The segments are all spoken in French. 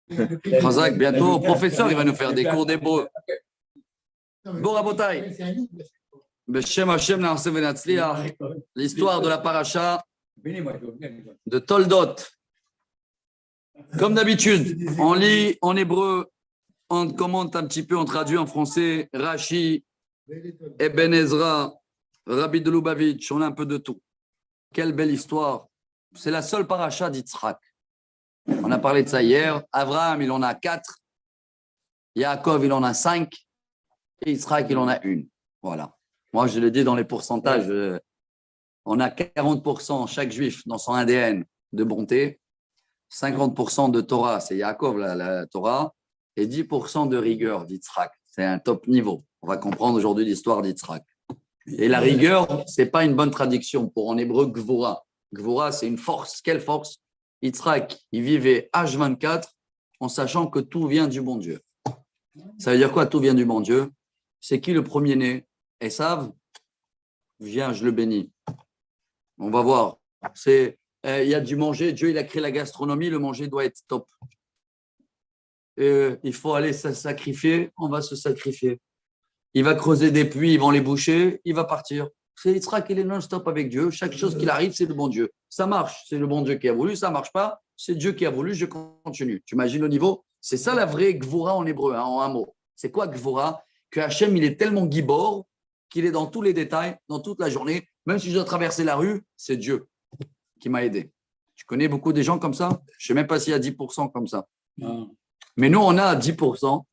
Chazak, bientôt, professeur, il va nous faire des cours d'hébreu. Bon, Rabotai, Beshem Hashem Na'aseh Venatzliach, l'histoire de la paracha de Toldot. Comme d'habitude, on lit en hébreu, on commente un petit peu, on traduit en français, Rashi, Eben Ezra, Rabbi de Lubavitch, on a un peu de tout. Quelle belle histoire. C'est la seule paracha d'Yitzhak. On a parlé de ça hier. Abraham, il en a 4. Yaakov, il en a 5. Et Yitzhak, il en a 1. Voilà. Moi, je le dis dans les pourcentages. On a 40% chaque juif dans son ADN de bonté. 50% de Torah, c'est Yaakov, la Torah. Et 10% de rigueur d'Yitzhak. C'est un top niveau. On va comprendre aujourd'hui l'histoire d'Yitzhak. Et la rigueur, ce n'est pas une bonne traduction pour en hébreu Gvura. Gvura, c'est une force. Quelle force? Yitzhak, il vivait H24 en sachant que tout vient du bon Dieu. Ça veut dire quoi, tout vient du bon Dieu? C'est qui le premier-né? Esav? Viens, je le bénis. On va voir. Il y a du manger. Dieu, il a créé la gastronomie. Le manger doit être top. Il faut aller se sacrifier. On va se sacrifier. Il va creuser des puits, ils vont les boucher. Il va partir. C'est Yitzhak, il est non-stop avec Dieu. Chaque chose qui arrive, c'est le bon Dieu. Ça marche, c'est le bon Dieu qui a voulu. Ça ne marche pas, c'est Dieu qui a voulu. Je continue. Tu imagines le niveau? C'est ça la vraie Gvura en hébreu, hein, en un mot. C'est quoi Gvura? Que Hachem, il est tellement gibor qu'il est dans tous les détails, dans toute la journée. Même si je dois traverser la rue, c'est Dieu qui m'a aidé. Tu connais beaucoup des gens comme ça? Je ne sais même pas s'il y a 10% comme ça. Non. Mais nous, on a 10%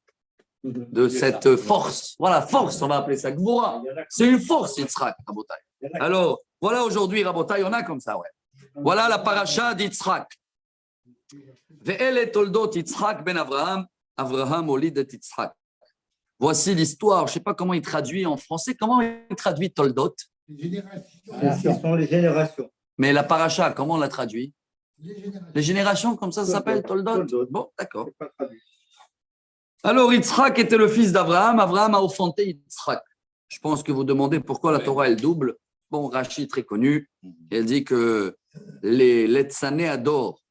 de cette force. Voilà, force, on va appeler ça Gvura. C'est une force, Yitzhak, Rabotai. Alors, voilà aujourd'hui, Rabotai, on a comme ça, ouais. Voilà la paracha d'Yitzhak. Ve'ele toldot Yitzhak ben Avraham, Avraham olid et Yitzhak. Voici l'histoire, je ne sais pas comment il traduit en français, comment il traduit toldot? Ce sont les générations. Mais la paracha, comment on la traduit? Les générations, comme ça s'appelle, toldot? Bon, d'accord. Alors, Yitzhak était le fils d'Abraham. Abraham a enfanté Yitzhak. Je pense que vous demandez pourquoi la Torah, elle double. Bon, Rashi, très connu, elle dit que les Letzané adorent.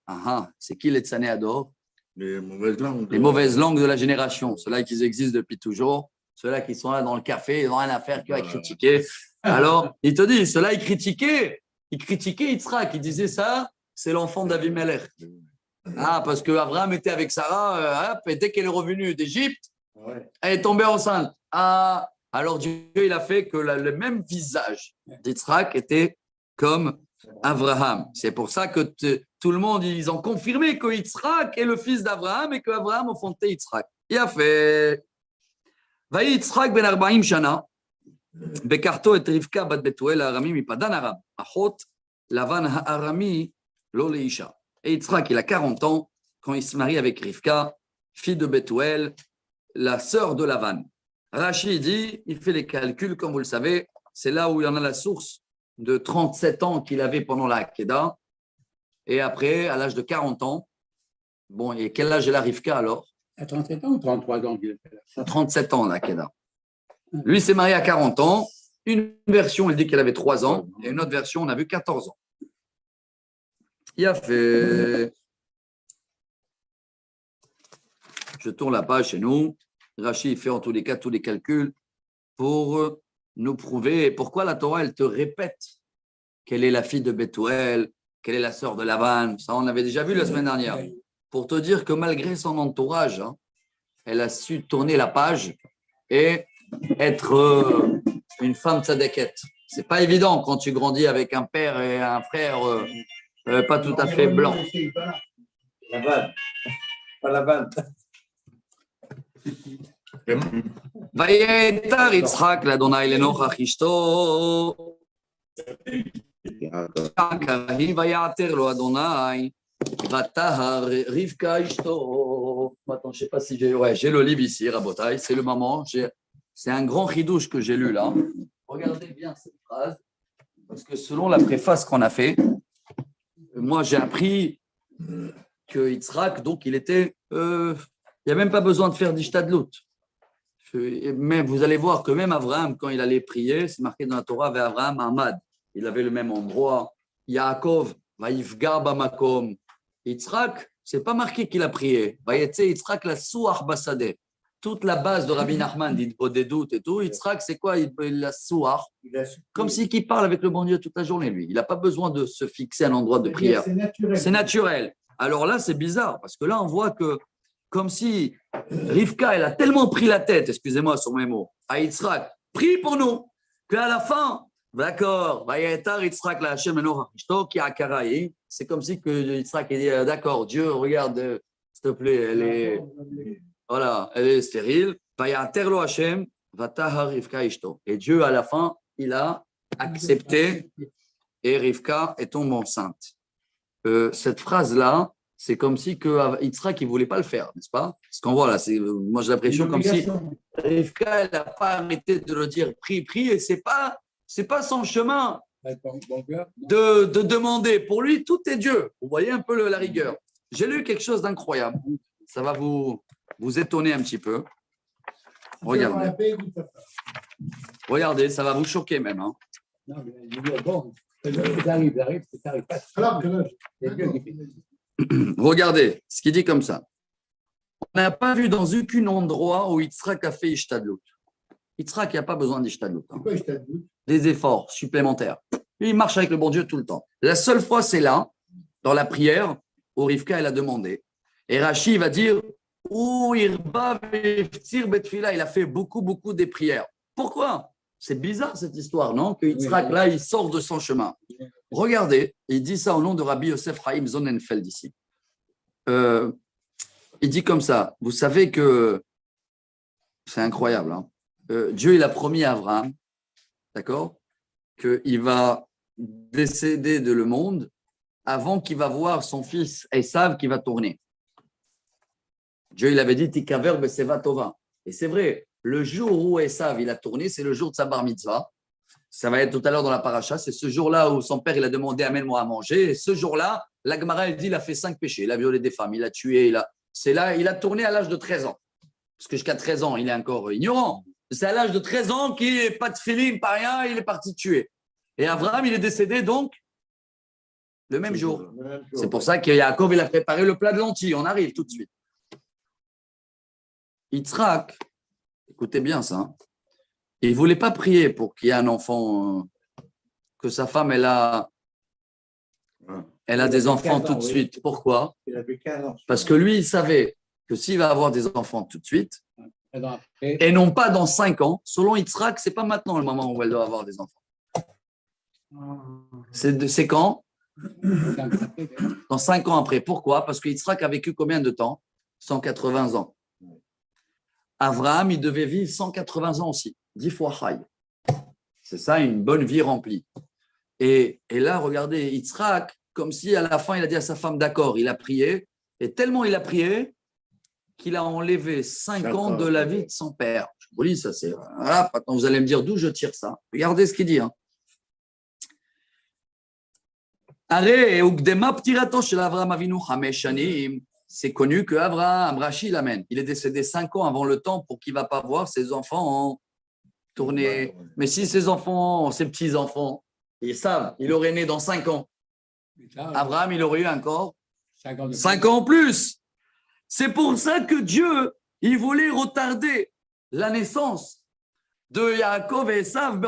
C'est qui Letzané adorent? Les mauvaises langues. Les mauvaises langues de la génération. Ceux-là qui existent depuis toujours. Ceux-là qui sont là dans le café, ils n'ont rien à faire qu'à critiquer. Alors, il te dit, ceux-là, ils critiquaient Yitzhak. Ils disaient ça, c'est l'enfant d'Avimelech. Parce qu'Abraham était avec Sarah, et dès qu'elle est revenue d'Égypte, elle est tombée enceinte. Alors Dieu, il a fait que le même visage d'Yitzhak était comme Abraham. C'est pour ça que tout le monde, ils ont confirmé que Yitzhak est le fils d'Abraham et qu'Abraham a enfanté Yitzhak. Il a fait Vaï Yitzhak ben 40 shana, bekarto et Rivka bat Betuel Arami mi padan Aram, achot Lavan Arami lo leisha. Et Yitzhak, il a 40 ans quand il se marie avec Rivka, fille de Bethuel, la sœur de Lavan. Rashi dit, il fait les calculs, comme vous le savez, c'est là où il y en a la source de 37 ans qu'il avait pendant la Hakeda. Et après, à l'âge de 40 ans, bon, et quel âge est la Rivka alors? À 37 ans ou 33 ans qu'il a fait ça? 37 ans, la Hakeda. Lui s'est marié à 40 ans. Une version, il dit qu'il avait 3 ans, et une autre version, on a vu 14 ans. Il a fait. Je tourne la page chez nous. Rashi fait en tous les cas tous les calculs pour nous prouver pourquoi la Torah, elle te répète qu'elle est la fille de Bethuel, qu'elle est la sœur de Lavan. Ça, on avait déjà vu la semaine dernière. Pour te dire que malgré son entourage, elle a su tourner la page et être une femme tzadékette. C'est pas évident quand tu grandis avec un père et un frère pas tout à fait blanc. La vanne. Pas la vanne. ויתר יצחק לאדוני לנוכח אשתו. היא ויעתר לו אדוני ותהר רבקה אשתו. Attends, je sais pas si j'ai le livre ici, Rabotai, c'est le moment. C'est un grand chidouche que j'ai lu là. Regardez bien cette phrase, parce que selon la préface qu'on a fait, moi j'ai appris que Yitzhak, donc il était, il n'y a même pas besoin de faire d'ishtadlut. Mais vous allez voir que même Abraham, quand il allait prier, c'est marqué dans la Torah, vers Abraham Ahmad, il avait le même endroit. Yaakov, Vaïfga Bamakom. Yitzhak, c'est pas marqué qu'il a prié. Vayetse Yitzhak la Souach Basadeh. Toute la base de Rabbi Nachman, dit des doutes et tout. Yitzhak, c'est quoi la Souach? Comme si qu'il parle avec le bon Dieu toute la journée, lui. Il n'a pas besoin de se fixer à un endroit de prière. C'est naturel. Alors là, c'est bizarre, parce que là, on voit que, comme si Rivka, elle a tellement pris la tête, excusez-moi sur mes mots, à Yitzhak, prie pour nous, qu'à la fin, d'accord, c'est comme si que Yitzhak dit, d'accord, Dieu, regarde, s'il te plaît, elle est stérile. Et Dieu, à la fin, il a accepté et Rivka est tombée enceinte. Cette phrase-là, c'est comme si que Yitzhak ne voulait pas le faire, n'est-ce pas? Parce qu'on voit là, moi j'ai l'impression comme si Rivka, elle n'a pas arrêté de le dire, prie, et c'est pas son chemin de demander. Pour lui, tout est Dieu. Vous voyez un peu la rigueur. J'ai lu quelque chose d'incroyable. Ça va vous étonner un petit peu. Regardez, ça va vous choquer même. Hein. Non, mais je dis, bon, j'arrive, ça n'arrive pas. Regardez ce qu'il dit comme ça. On n'a pas vu dans aucun endroit où Yitzhak a fait Ishtadlut. Yitzhak, il n'y a pas besoin d'Ishtadlut. Hein. Des efforts supplémentaires. Il marche avec le bon Dieu tout le temps. La seule fois, c'est là, dans la prière, où Rivka, elle a demandé. Et Rashi va dire, il a fait beaucoup des prières. Pourquoi? C'est bizarre cette histoire, non? Que Yitzhak, là, il sort de son chemin. Regardez, il dit ça au nom de Rabbi Yosef Chaim Sonnenfeld ici. Il dit comme ça, vous savez que c'est incroyable. Hein? Dieu, il a promis à Abraham, d'accord, qu'il va décéder de le monde avant qu'il va voir son fils Esav qui va tourner. Dieu, il avait dit Tikaver Beseva Tova. Et c'est vrai, le jour où Esav il a tourné, c'est le jour de sa bar mitzvah. Ça va être tout à l'heure dans la paracha. C'est ce jour-là où son père il a demandé amène-moi à manger. Et ce jour-là, la Gemara elle dit il a fait 5 péchés. Il a violé des femmes, il a tué. Il a tourné à l'âge de 13 ans. Parce que jusqu'à 13 ans, il est encore ignorant. C'est à l'âge de 13 ans qu'il n'est pas de filim, pas rien, il est parti tuer. Et Abraham, il est décédé donc le même jour. C'est pour ça que Yaakov il a préparé le plat de lentilles. On arrive tout de suite. Yitzhak, écoutez bien ça. Il ne voulait pas prier pour qu'il y ait un enfant, que sa femme, elle a des enfants tout de suite. Pourquoi? Parce que lui, il savait que s'il va avoir des enfants tout de suite, et non pas dans 5 ans, selon Yitzhak, ce n'est pas maintenant le moment où elle doit avoir des enfants. C'est quand? Dans 5 ans après. Pourquoi? Parce que Yitzhak a vécu combien de temps? 180 ans. Abraham, il devait vivre 180 ans aussi. 10 fois Chai. C'est ça, une bonne vie remplie. Et là, regardez, Yitzhak, comme si à la fin, il a dit à sa femme, d'accord, il a prié. Et tellement il a prié qu'il a enlevé 5 ans de la vie de son père. Je vous dis, ça c'est... Voilà, maintenant, vous allez me dire d'où je tire ça. Regardez ce qu'il dit. Hein. C'est connu que Abraham, Rashi l'amène. Il est décédé 5 ans avant le temps pour qu'il ne va pas voir ses enfants en tournée. Mais si ses enfants, ses petits-enfants, ils savent, il aurait né dans 5 ans. Abraham, il aurait eu encore 5 ans en plus. C'est pour ça que Dieu, il voulait retarder la naissance de Yaakov et Esav,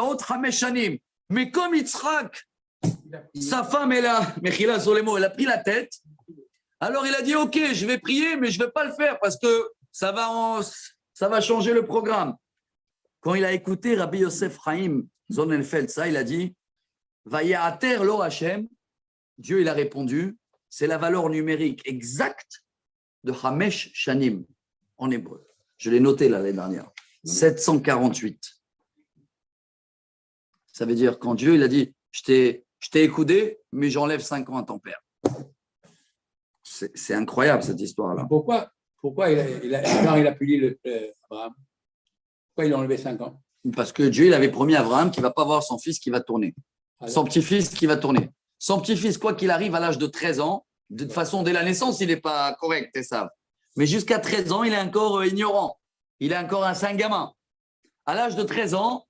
mais comme Yitzhak, sa femme, elle a pris la tête. Alors, il a dit, OK, je vais prier, mais je ne vais pas le faire parce que ça va changer le programme. Quand il a écouté Rabbi Yosef Chaim Sonnenfeld, ça, il a dit, Vayater lo Hashem, Dieu, il a répondu, c'est la valeur numérique exacte de Hamesh Shanim en hébreu. Je l'ai noté l'année dernière. 748. Ça veut dire, quand Dieu, il a dit, je t'ai écouté, mais j'enlève 5 ans à ton père. C'est incroyable cette histoire-là. Pourquoi il a puni Abraham? Pourquoi il a enlevé 5 ans? Parce que Dieu il avait promis à Abraham qu'il ne va pas voir son fils qui va tourner. Son petit-fils qui va tourner. Son petit-fils, quoi qu'il arrive à l'âge de 13 ans, de toute façon, dès la naissance, il n'est pas correct, c'est ça. Mais jusqu'à 13 ans, il est encore ignorant. Il est encore un saint gamin. À l'âge de 13 ans,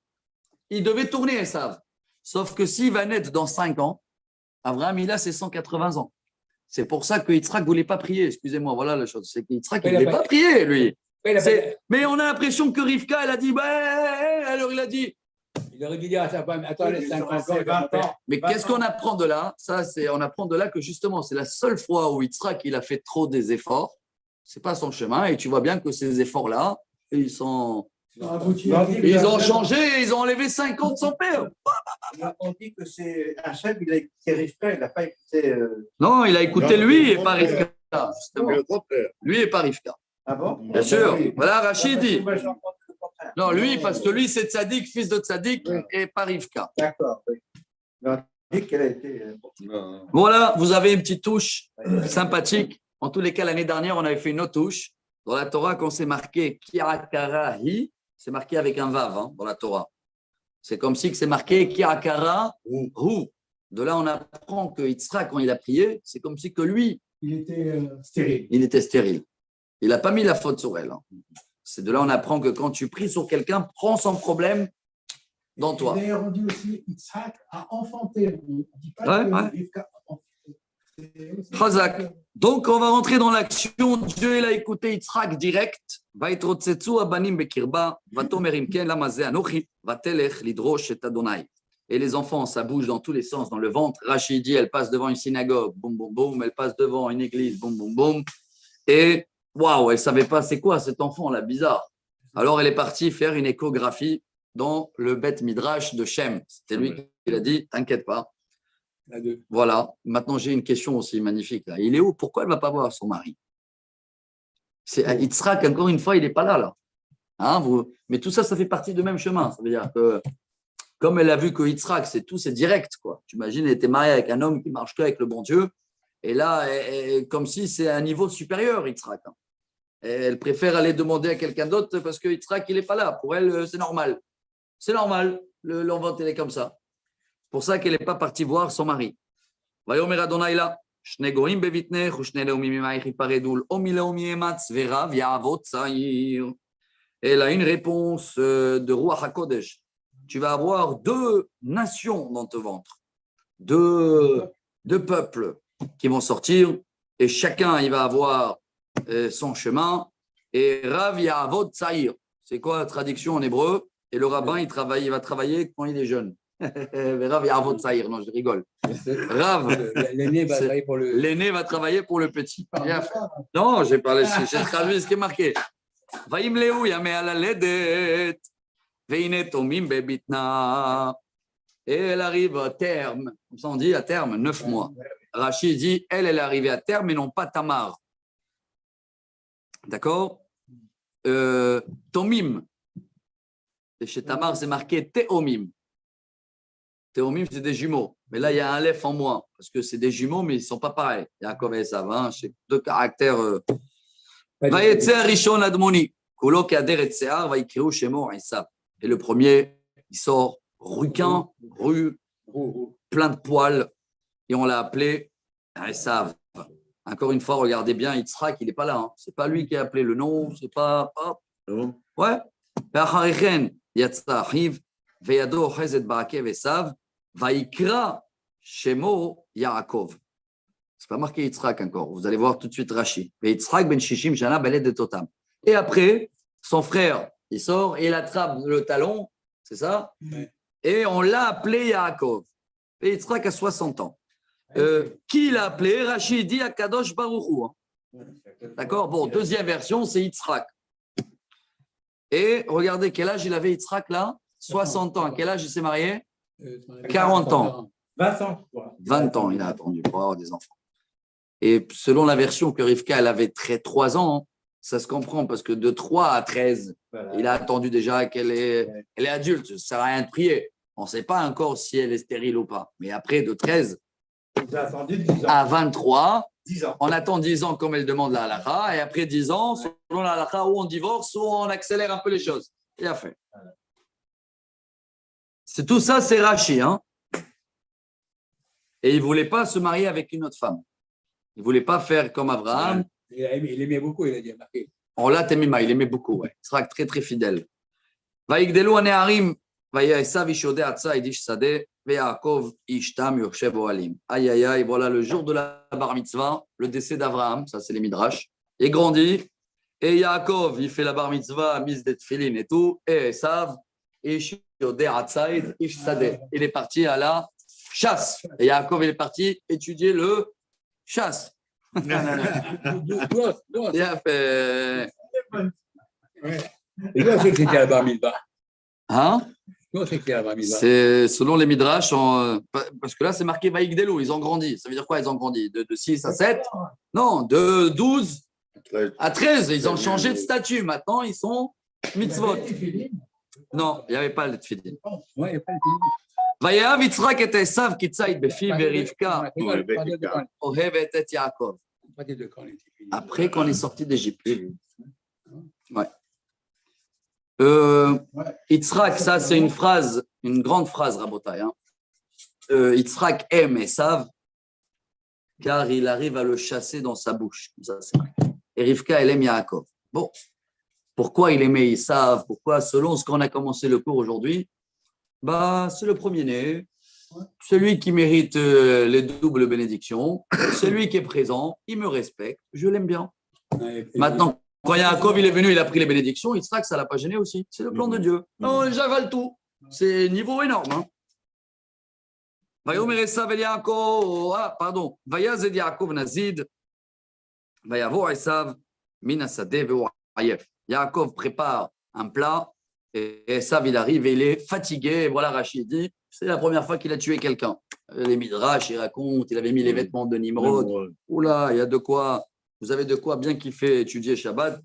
il devait tourner, Esav. Sauf que s'il va naître dans 5 ans, Abraham, il a ses 180 ans. C'est pour ça que Yitzhak ne voulait pas prier. Excusez-moi, voilà la chose. C'est que Yitzhak ne voulait pas prier, lui. Mais on a l'impression que Rivka, elle a dit, alors il a dit. Il aurait dû dire à sa femme, attends, les 50 ans. Mais qu'est-ce qu'on apprend de là? On apprend de là que justement, c'est la seule fois où Yitzhak, il a fait trop des efforts. Ce n'est pas son chemin. Et tu vois bien que ces efforts-là, ils ont changé, ils ont enlevé 50 de son père. On dit que c'est Hachem, il a écouté Rivka, il n'a pas écouté. Non, il a écouté lui et pas Rivka, justement. Lui et pas Rivka. Ah bon? Bien sûr. Voilà, Rachid dit. Non, lui, parce que lui, c'est Tzadik, fils de Tzadik, et pas Rivka. D'accord. Oui. Mais on dit qu'elle a été. Voilà, vous avez une petite touche sympathique. En tous les cas, l'année dernière, on avait fait une autre touche. Dans la Torah, quand c'est marqué Kirakara Hi, c'est marqué avec un Vav dans la Torah. C'est comme si c'est marqué Kirakara Hu. De là, on apprend que Yitzhak, quand il a prié, c'est comme si que lui, il était stérile. Il était stérile. Il n'a pas mis la faute sur elle. C'est de là, on apprend que quand tu pries sur quelqu'un, prends son problème dans toi. D'ailleurs, on dit aussi Yitzhak a enfanté. On ne dit pas que Rivka a enfanté. Chazak. Donc, on va rentrer dans l'action. Dieu, il a écouté Yitzhak direct. Et les enfants, ça bouge dans tous les sens, dans le ventre. Rachid dit, elle passe devant une synagogue, boum, boum, boum. Elle passe devant une église, boum, boum, boum. Et waouh, elle ne savait pas c'est quoi cet enfant-là, bizarre. Alors, elle est partie faire une échographie dans le Beth Midrash de Shem. C'était lui qui l'a dit, t'inquiète pas. Voilà. Maintenant, j'ai une question aussi magnifique. Là. Il est où? Pourquoi elle ne va pas voir son mari? C'est Yitzhak, encore une fois, il n'est pas là. Hein, mais tout ça, ça fait partie du même chemin. Ça veut dire que, comme elle a vu que Yitzhak, c'est direct. Quoi. Tu imagines, elle était mariée avec un homme qui marche qu'avec le bon Dieu. Et là, comme si c'est un niveau supérieur, Yitzhak. Elle préfère aller demander à quelqu'un d'autre parce que Yitzhak, il n'est pas là. Pour elle, c'est normal. C'est normal. L'envente, elle est comme ça. C'est pour ça qu'elle n'est pas partie voir son mari. Vayomer Adonai la, shne goim bevitnech, ushne leumim imaich iparedul, omi leumi ematz verav ya'avot tza'ir. Elle a une réponse de Ruach HaKodesh. Tu vas avoir 2 nations dans ton ventre. 2 peuples qui vont sortir et chacun, il va avoir son chemin. Et Rav Ya'avot Tza'ir. C'est quoi la traduction en hébreu? Et le rabbin, il va travailler quand il est jeune. Rav Ya'avot Tza'ir. Non, je rigole. Rav, l'aîné va travailler pour le... L'aîné va travailler pour le petit. Non, j'ai traduit ce qui est marqué. Vaimleu yameh alaledet, veine tomim bebitna. Et elle arrive à terme, comme ça on dit à terme, 9 mois. Rachid dit, elle est arrivée à terme, mais non pas Tamar. D'accord? Tomim. Et chez Tamar, c'est marqué Théomim. Théomim, c'est des jumeaux. Mais là, il y a un lef en moins, parce que c'est des jumeaux, mais ils ne sont pas pareils. Yaakov et Esav, c'est 2 caractères. Vayetzer Rishon Admoni. Kulo Kader et Sear, Vaikreu Shemo Esav. Et le premier, il sort ruquin, plein de poils, et on l'a appelé Esav. Encore une fois, regardez bien, Yitzhak, il n'est pas là. Hein. Ce n'est pas lui qui a appelé le nom, c'est pas. Hop. Ouais. Yatsa Achiv, Veyado Chezet Barakev Esav, Vaikra Shemo Yaakov. C'est pas marqué Yitzhak encore. Vous allez voir tout de suite Rashi. Yitzhak ben Shishim Shana Beled de Totam. Et après, son frère, il sort et il attrape le talon, c'est ça? Ouais. Et on l'a appelé Yaakov. Et Yitzhak a 60 ans. Qui l'a appelé? Rashi dit Akadosh Baruch Hu. Hein. D'accord? Bon, deuxième version, c'est Yitzhak. Et regardez quel âge il avait Yitzhak là? 60 ans. À quel âge il s'est marié? 40 ans. 20 ans. 20 ans, il a attendu pour avoir des enfants. Et selon la version que Rivka, elle avait 3 ans, ça se comprend parce que de 3 à 13, voilà. Il a attendu déjà qu'elle est adulte. Ça ne sert à rien de prier. On ne sait pas encore si elle est stérile ou pas. Mais après, de 13 à 23, 10 ans. On attend 10 ans comme elle demande la halakha. Et après 10 ans, selon la halakha, ou on divorce ou on accélère un peu les choses. Il a fait. C'est tout ça, c'est Rashi. Hein. Et il ne voulait pas se marier avec une autre femme. Il ne voulait pas faire comme Abraham. Il aimait beaucoup, il a dit. On l'a Temima, il aimait beaucoup. Ouais. Il sera très, très fidèle. Vaïgdelu aneharim, vaïesav ishode atsa idish sade, Ve'Yaakov ishtam yoshev ohalim. Aïe, aïe, aïe, voilà le jour de la bar mitzvah, le décès d'Abraham, ça c'est les midrash. Il grandit, et Yaakov, il fait la bar mitzvah, mise des tefillin et tout, et Esav, ish yodeh atzaïd, ish sadeh. Il est parti à la chasse. Et Yaakov, il est parti étudier le chasse. Il a fait. Et toi, c'est que c'était à la bar mitzvah. Hein? Toi, c'est que c'était à la bar mitzvah. C'est selon les midrash, parce que là, c'est marqué Vaïgdelo, ils ont grandi. Ça veut dire quoi, ils ont grandi? De 6 à 7? Non, de 12 à 13. Ils ont changé de statut. Maintenant, ils sont mitzvot. Non, il n'y avait pas le tefillin. Ouais, il n'y a pas de Vayav Yitzhak et Esav kitzaïd befi verivka ohevet et Yaakov. Après qu'on est sorti d'Égypte. Ouais. Yitzhak, ça c'est une phrase, une grande phrase, Rabotai. Hein. Yitzhak aime Esav car il arrive à le chasser dans sa bouche. Ça, c'est vrai. Et Rivka, elle aime Yaakov. Bon, pourquoi il aimait Esav? Pourquoi, selon ce qu'on a commencé le cours aujourd'hui, bah, c'est le premier-né, celui qui mérite les doubles bénédictions, celui qui est présent, il me respecte, je l'aime bien. Maintenant, quand Yaakov il est venu, il a pris les bénédictions, Yitzhak, ça ne l'a pas gêné aussi. C'est le plan de Dieu. Non, j'avale tout. C'est niveau énorme. Hein. Vayomer Esav el Yaakov, pardon, Vayaz el Yaakov Nazid, Vayavo Esav Minasadeh ve'oayef. Yaakov prépare un plat et Esav il arrive et il est fatigué. Et voilà, Rachid dit, c'est la première fois qu'il a tué quelqu'un. Les midrash, il raconte, il avait mis les vêtements de Nimrod. Oula, il y a de quoi. Vous avez de quoi bien kiffer étudier Shabbat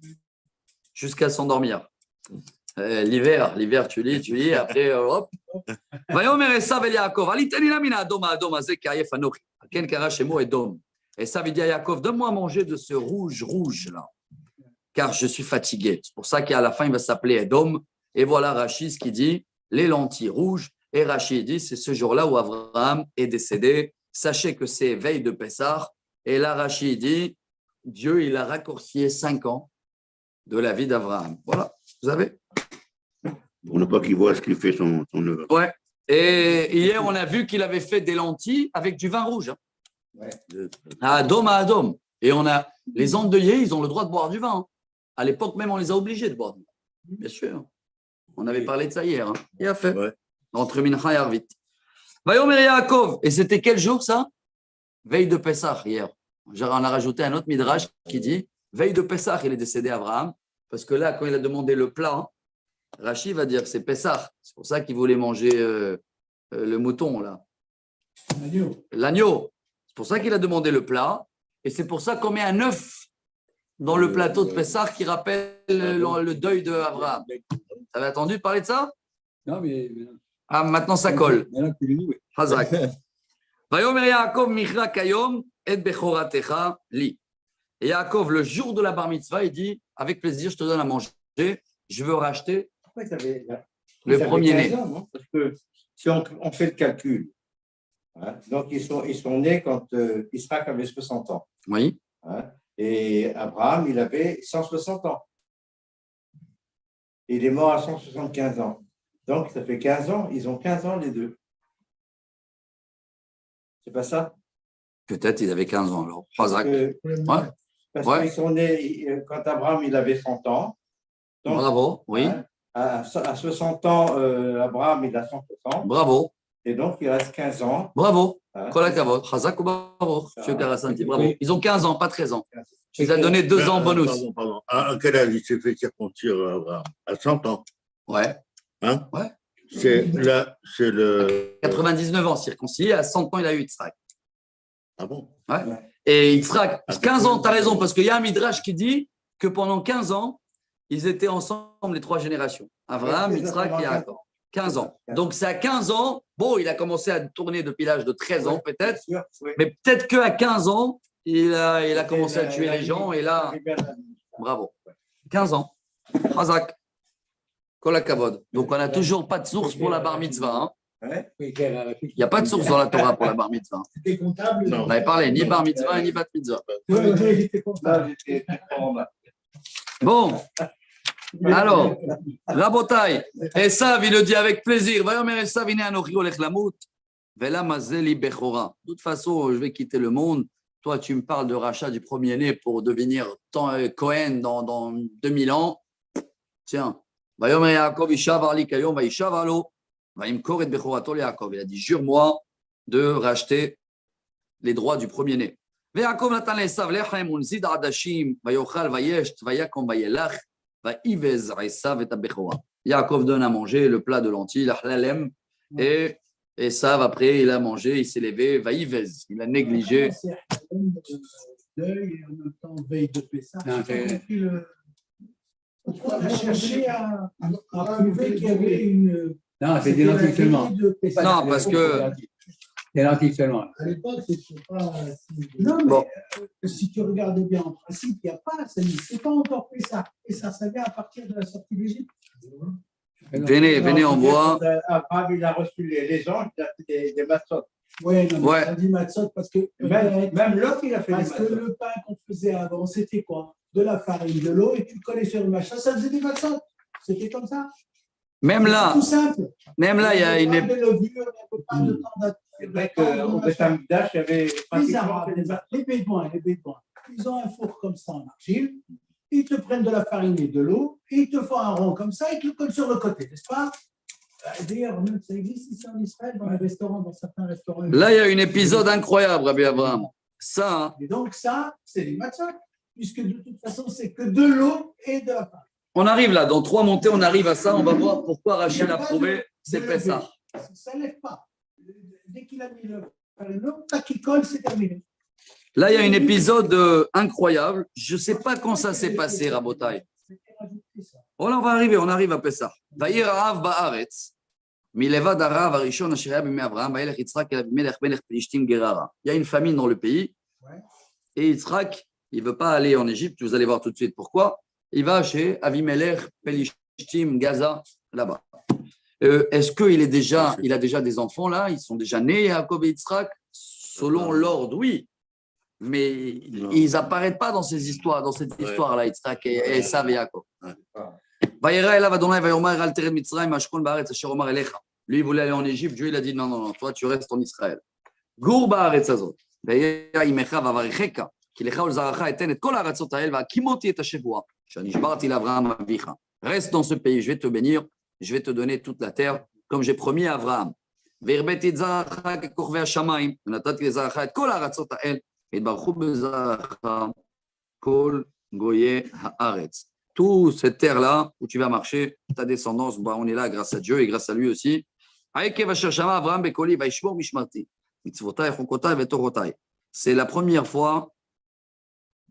jusqu'à s'endormir. L'hiver, tu lis, après, hop. Vayomer Esav el Yaakov, alitenina mina adom adom azeh kayef anochi. Ken kara shemo edom. Esav il dit à Yaakov, donne-moi à manger de ce rouge là, car je suis fatigué. C'est pour ça qu'à la fin il va s'appeler Edom. Et voilà Rachid qui dit les lentilles rouges. Et Rachid dit c'est ce jour-là où Abraham est décédé. Sachez que c'est veille de Pessah. Et là Rachid dit Dieu il a raccourci 5 ans de la vie d'Abraham. Voilà, vous avez. Pour ne pas qu'il voit ce qu'il fait son œuvre. Ouais. Et hier on a vu qu'il avait fait des lentilles avec du vin rouge. Ouais. À Adom. Et on a les endeuillés, ils ont le droit de boire du vin. À l'époque même, on les a obligés de boire du vin. Bien sûr. On avait parlé de ça hier. Hein. Il a fait. Ouais. Entre Mincha et Arvit. Vayomer Yaakov. Et c'était quel jour ça? Veille de Pessah hier. On a rajouté un autre midrash qui dit veille de Pessah, il est décédé Abraham. Parce que là, quand il a demandé le plat, Rachid va dire c'est Pessah. C'est pour ça qu'il voulait manger le mouton là. L'agneau. C'est pour ça qu'il a demandé le plat. Et c'est pour ça qu'on met un œuf dans le plateau de Pessah qui rappelle le deuil d'Abraham. Tu avais entendu parler de ça? Non, mais. Ah, maintenant ça colle. Maintenant, tu le dis, oui. Hazak. Vayomer Yaakov michra kayom et bechoratecha li. Et Yaakov, le jour de la bar mitzvah, il dit avec plaisir, je te donne à manger. Je veux racheter le premier-né. Parce que si on fait le calcul, hein, donc ils sont nés quand Isaac avait 60 ans. Oui. Hein, et Abraham, il avait 160 ans. Il est mort à 175 ans. Donc, ça fait 15 ans. Ils ont 15 ans, les deux. C'est pas ça? Peut-être ils avaient 15 ans alors. Hazak. Parce qu'ils sont nés quand Abraham, il avait 100 ans. Donc, bravo, oui. Hein, à 60 ans, Abraham, il a 160. Bravo. Et donc, il reste 15 ans. Bravo. Hein, Kolakavot. Hazak ou bravo. Monsieur Karasanti, bravo. Oui. Ils ont 15 ans, pas 13 ans. Tu les as donné 2 ans bonus. Pardon. À quel âge il s'est fait circoncire Abraham? À 100 ans. Ouais. Hein? Ouais. C'est le. 99 ans circoncis, à 100 ans, il a eu Yitzhak. Ah bon? Ouais. Et Yitzhak, 15 ans, tu as raison, parce qu'il y a un midrash qui dit que pendant 15 ans, ils étaient ensemble, les 3 générations. Abraham, Yitzhak et Yaakov. 15 ans. Donc, c'est à 15 ans. Bon, il a commencé à tourner depuis l'âge de 13 ans, peut-être. Mais peut-être qu'à 15 ans, il a commencé à tuer les gens. Et là, bravo. 15 ans. Hazak. Kolakavod. Donc, on n'a toujours pas de source pour la bar mitzvah. Hein. Il n'y a pas de source dans la Torah pour la bar mitzvah. C'était comptable. Non. On avait parlé ni bar mitzvah ni bat mitzvah. C'était comptable. Bon. Alors, Rabotai, Esav, il le dit avec plaisir. Vayomer Esav, ine anochi olech lamut. Vela mazeli bechora. De toute façon, je vais quitter le monde. Toi, tu me parles de rachat du premier-né pour devenir Cohen dans 2000 ans. Tiens. Vayomer Yaakov ishav ali kayom vaishav alo. Vaimkor et bechorato le Yaakov. Il a dit, jure-moi de racheter les droits du premier-né. ויעקב נתן לעשו לחם ונזיד עדשים ויאכל וישת ויקום וילך ויבז עשו את הבכורה. Yaakov donne à manger le plat de lentilles, l'achlalem, et Esav, après, il a mangé, il s'est levé, vaïvez, il a négligé. C'est deuil et en même temps veille de Pessah. On a cherché à prouver qu'il y avait une. Non, c'est des lentilles seulement. Non, parce que. Des lentilles seulement. À l'époque, c'était pas. Non, mais bon. Si tu regardes bien, en principe, il n'y a pas. C'est pas encore Pessah. Et ça vient à partir de la sortie d'Égypte. Venez, on voit. Abraham, il a reçu les anges, il a fait des matzot. Oui, non, mais Ouais. on dit matzot parce que. Même l'autre, il a fait des Parce que matzot. le pain qu'on faisait avant, c'était quoi? De la farine, de l'eau, et tu le collais sur le machin, ça faisait des matzot. C'était comme ça. Même là, Tout simple. il y a une. Pas de levure, il n'y avait pas de temps d'attente. C'est vrai qu'au Beth Amikdash, il y avait Les pratiquement Arabes, que des matzot. les Bédouins, ils ont un four comme ça en argile, ils te prennent de la farine et de l'eau, et ils te font un rond comme ça, ils te le collent sur le côté, n'est-ce pas? D'ailleurs, même ça existe ici en Israël, dans les restaurants, dans certains restaurants. Là, il y a un épisode incroyable, Rabbi Abraham. Ça, hein, Et donc ça, c'est les matzot, puisque de toute façon, c'est que de l'eau et de la farine. on arrive là, dans 3 montées, on arrive à ça, on va voir pourquoi Rachid a prouvé, c'est De Pessah. lever. Ça ne lève pas. Dès qu'il a mis le farine, tac, il colle, c'est terminé. Là, il y a un épisode incroyable. Je ne sais pas quand ça s'est passé, Rabotai. Oh là, on arrive à Pessah. Vayir Rav ba'aretz, milevad Arav arishon asher haya b'mei Avraham, vayelech Yitzhak el Avimelech melech Pelishtim gerara. Il y a une famine dans le pays. Et Yitzhak, il ne veut pas aller en Égypte. Vous allez voir tout de suite pourquoi. Il va chez Avimelech, Pelishtim, Gaza, là-bas. Est-ce qu'il a déjà des enfants là? Ils sont déjà nés, Yaakov et Yitzhak? Selon l'ordre, oui. Mais ils n'apparaissent pas dans ces histoires, dans cette histoire-là, Yitzhak et Esav et Yaakov. Vayera elav Adonai vayomer al tered Mitzrayim ashkon ba'aretz asher omar elecha. Lui, il voulait aller en Égypte. Dieu, il a dit non, toi, tu restes en Israël. Gour ba'aretz azot. Vayera imecha vavaricheka. כי לך ולזרעך אתן את כל הארצות האלה והקימותי את השבועה שאני שברתי לאברהם אביך. Reste dans ce pays, je vais te bénir, je vais te donner toute la terre, comme j'ai promis à Abraham. והרביתי את זרעך ככוכבי השמיים, ונתתי לזרעך את כל הארצות האלה, והתברכו בזרעך כל גויי הארץ. Toute cette terre-là où tu vas marcher, ta descendance, on est là grâce à Dieu et grâce à lui aussi. עקב אשר שמע אברהם בקולי וישמור משמרתי, מצוותיי, חוקותיי ותורותיי. C'est la première fois.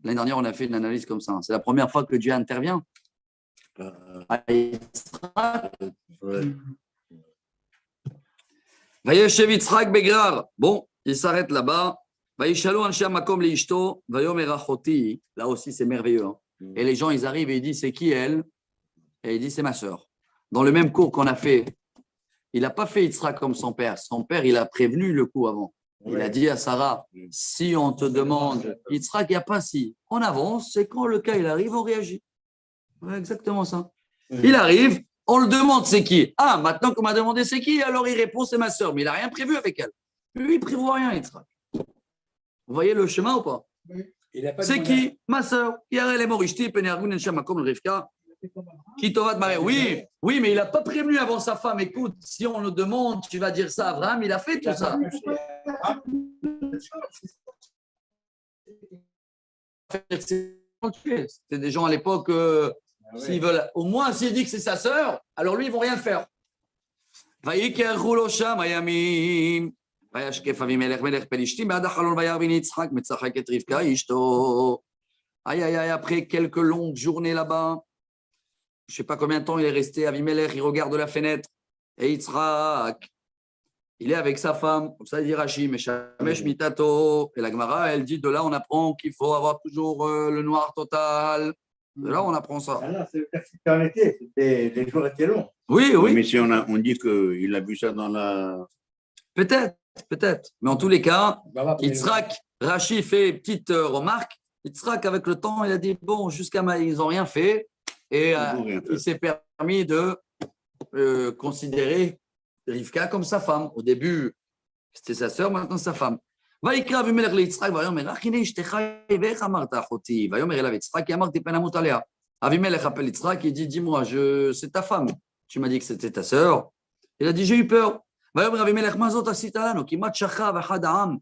L'année dernière, on a fait une analyse comme ça. C'est la première fois que Dieu intervient. Vayeshev Yitzhak Begrar. Bon, il s'arrête là-bas. Vayishalu anshe makom leishto, vayomer achoti. Là aussi, c'est merveilleux. Hein. Et les gens, ils arrivent et ils disent, c'est qui elle? Et il dit, c'est ma sœur. Dans le même cours qu'on a fait, il n'a pas fait Yitzhak comme son père. Son père, il a prévenu le coup avant. Il a dit à Sarah, si on te demande, Yitzhak, il n'y a pas si. On avance, c'est quand le cas il arrive, on réagit. Ouais, exactement ça. Il arrive, on le demande, c'est qui? Ah, maintenant qu'on m'a demandé c'est qui, alors il répond, c'est ma sœur. Mais il n'a rien prévu avec elle. Lui, il ne prévoit rien, Yitzhak. Vous voyez le chemin ou pas? C'est qui? Ma sœur. Yarel Morishti, Penergun, Enshamakom, Rivka. Kitovat Maré. Oui, mais il n'a pas prévenu avant sa femme. Écoute, si on le demande, tu vas dire ça à Abraham, il a fait tout ça. C'était des gens à l'époque, s'ils veulent, au moins s'il dit que c'est sa sœur, alors lui, ils ne vont rien faire. Après quelques longues journées là-bas, je ne sais pas combien de temps il est resté, Avimelech, il regarde de la fenêtre, et Yitzhak, il est avec sa femme, comme ça il dit Rashi, Meshamesh Mitato, et la Gemara, elle dit, de là on apprend qu'il faut avoir toujours le noir total, de là on apprend ça. Ah non, c'était en été, les jours étaient longs. Oui. Mais si on dit qu'il a vu ça dans la… Peut-être, mais en tous les cas, Yitzhak, Rashi fait petite remarque, Yitzhak avec le temps, il a dit, bon, jusqu'à maintenant, ils n'ont rien fait, et il s'est permis de considérer Rivka comme sa femme. Au début, C'était sa sœur, maintenant sa femme. ויקרא אבימלך ליצחק ויאמר אך הנה אשתך ואיך אמרת אחותי ויאמר אליו יצחק כי אמרתי פן אמות עליה. Avimelech appelle Yitzhak et dit dis-moi, c'est ta femme. Tu m'as dit que c'était ta sœur. Il a dit j'ai eu peur. ויאמר אבימלך מה זאת עשית לנו? כמעט שכב אחד העם.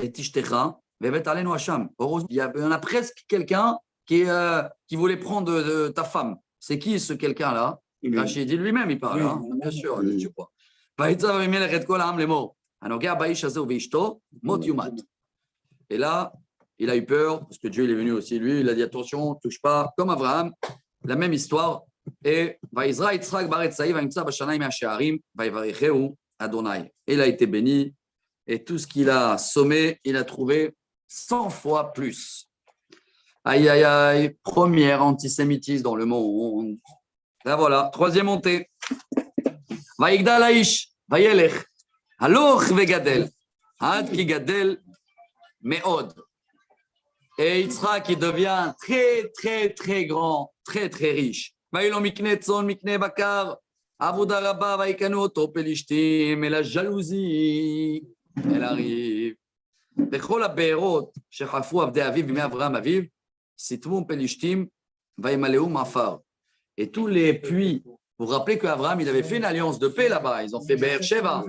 את אשתך והבאת עלינו אשם. Il y en a presque quelqu'un qui voulait prendre ta femme. C'est qui ce quelqu'un-là? Rachid dit lui-même, il parle, hein? Bien sûr, je ne sais pas. ויצב אבימלך את כל העם לאמור, הנוגע באיש הזה ובאשתו, מות יומת. Et là, il a eu peur, parce que Dieu il est venu aussi, lui, il a dit attention, touche pas, comme Abraham, la même histoire. Et ויזרע יצחק בארץ ההיא וימצא בשנה ימי השערים, ויברכהו אדוני. Il a été béni, et tout ce qu'il a sommé, il a trouvé 100 fois plus. Aïe, aïe, aïe, première antisémitisme dans le monde. Là voilà, troisième montée. ויגדל האיש, וילך, הלוך וגדל, עד כי גדל מאוד. Et Yitzhak, il devient très, très, très grand, très, très riche. ויהי לו מקנה צאן, מקנה בקר, עבודה רבה, ויקנו אותו פלישתים, אל הג'לוזי, אל הריב. וכל הבארות שחפרו עבדי אביו בימי אברהם אביו, סיתמו פלישתים, וימלאו מעפר. Et tous les puits, vous vous rappelez qu'Abraham, il avait fait une alliance de paix là-bas. Ils ont fait Be'er Sheva.